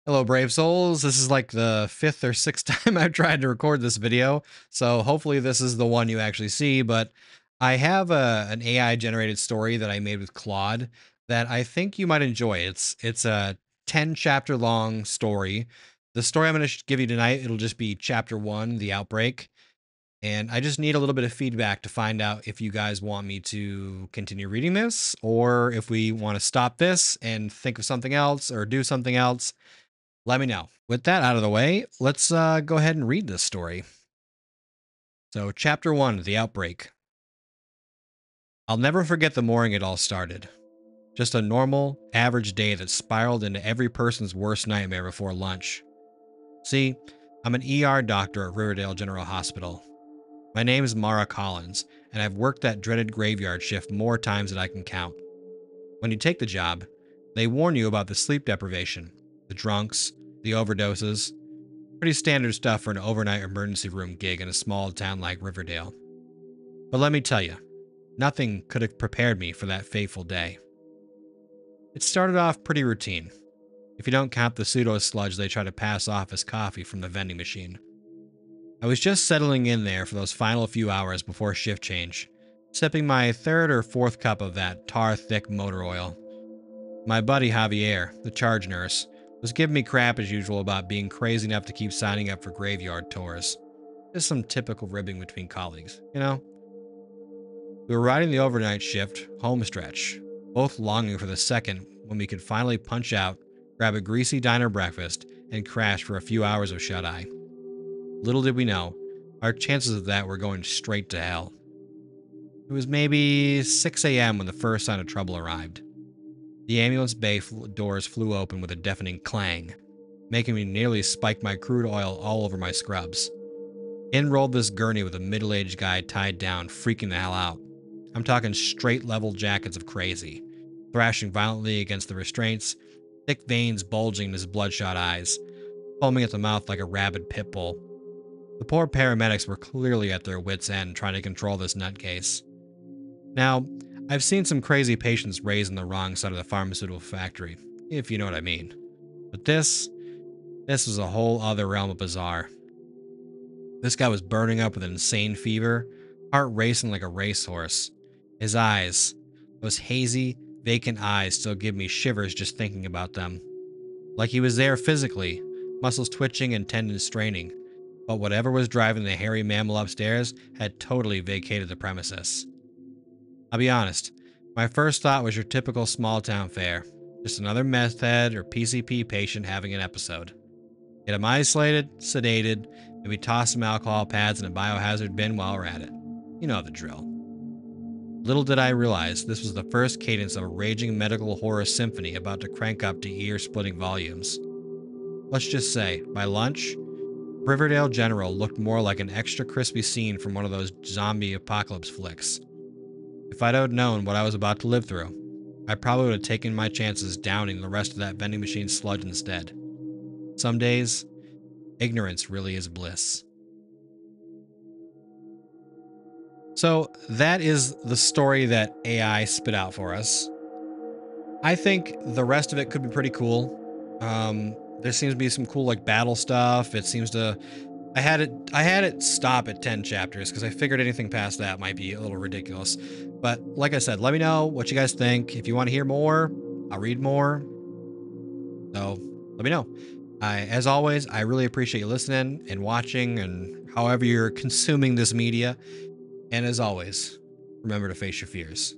Hello, brave souls. This is like the fifth or sixth time I've tried to record this video, so hopefully this is the one you actually see. But I have an AI generated story that I made with Claude that I think you might enjoy. It's a 10 chapter long story. The story I'm going to give you tonight, it'll just be chapter one, the outbreak. And I just need a little bit of feedback to find out if you guys want me to continue reading this or if we want to stop this and think of something else or do something else. Let me know. With that out of the way, let's go ahead and read this story. So, Chapter 1, The Outbreak. I'll never forget the morning it all started. Just a normal, average day that spiraled into every person's worst nightmare before lunch. See, I'm an ER doctor at Riverdale General Hospital. My name is Mara Collins, and I've worked that dreaded graveyard shift more times than I can count. When you take the job, they warn you about the sleep deprivation, the drunks, the overdoses. Pretty standard stuff for an overnight emergency room gig in a small town like Riverdale. But let me tell you, nothing could have prepared me for that fateful day. It started off pretty routine, if you don't count the pseudo-sludge they try to pass off as coffee from the vending machine. I was just settling in there for those final few hours before shift change, sipping my third or fourth cup of that tar-thick motor oil. My buddy Javier, the charge nurse, was giving me crap as usual about being crazy enough to keep signing up for graveyard tours. Just some typical ribbing between colleagues, you know? We were riding the overnight shift, home stretch, both longing for the second when we could finally punch out, grab a greasy diner breakfast, and crash for a few hours of shut-eye. Little did we know, our chances of that were going straight to hell. It was maybe 6 a.m. when the first sign of trouble arrived. The ambulance bay doors flew open with a deafening clang, making me nearly spike my crude oil all over my scrubs. In rolled this gurney with a middle-aged guy tied down, freaking the hell out. I'm talking straight level jackets of crazy, thrashing violently against the restraints, thick veins bulging in his bloodshot eyes, foaming at the mouth like a rabid pit bull. The poor paramedics were clearly at their wits' end trying to control this nutcase. Now, I've seen some crazy patients raised on the wrong side of the pharmaceutical factory, if you know what I mean. But this was a whole other realm of bizarre. This guy was burning up with an insane fever, heart racing like a racehorse. His eyes, those hazy, vacant eyes, still give me shivers just thinking about them. Like he was there physically, muscles twitching and tendons straining, but whatever was driving the hairy mammal upstairs had totally vacated the premises. I'll be honest, my first thought was your typical small town fare. Just another meth head or PCP patient having an episode. Get him isolated, sedated, maybe toss some alcohol pads in a biohazard bin while we're at it. You know the drill. Little did I realize this was the first cadence of a raging medical horror symphony about to crank up to ear-splitting volumes. Let's just say, by lunch, Riverdale General looked more like an extra crispy scene from one of those zombie apocalypse flicks. If I'd have known what I was about to live through, I probably would have taken my chances downing the rest of that vending machine sludge instead. Some days, ignorance really is bliss. So that is the story that AI spit out for us. I think the rest of it could be pretty cool. There seems to be some cool like battle stuff. It seems to I had it stop at 10 chapters because I figured anything past that might be a little ridiculous. But like I said, let me know what you guys think. If you want to hear more, I'll read more. So let me know. As always, I really appreciate you listening and watching and however you're consuming this media. And as always, remember to face your fears.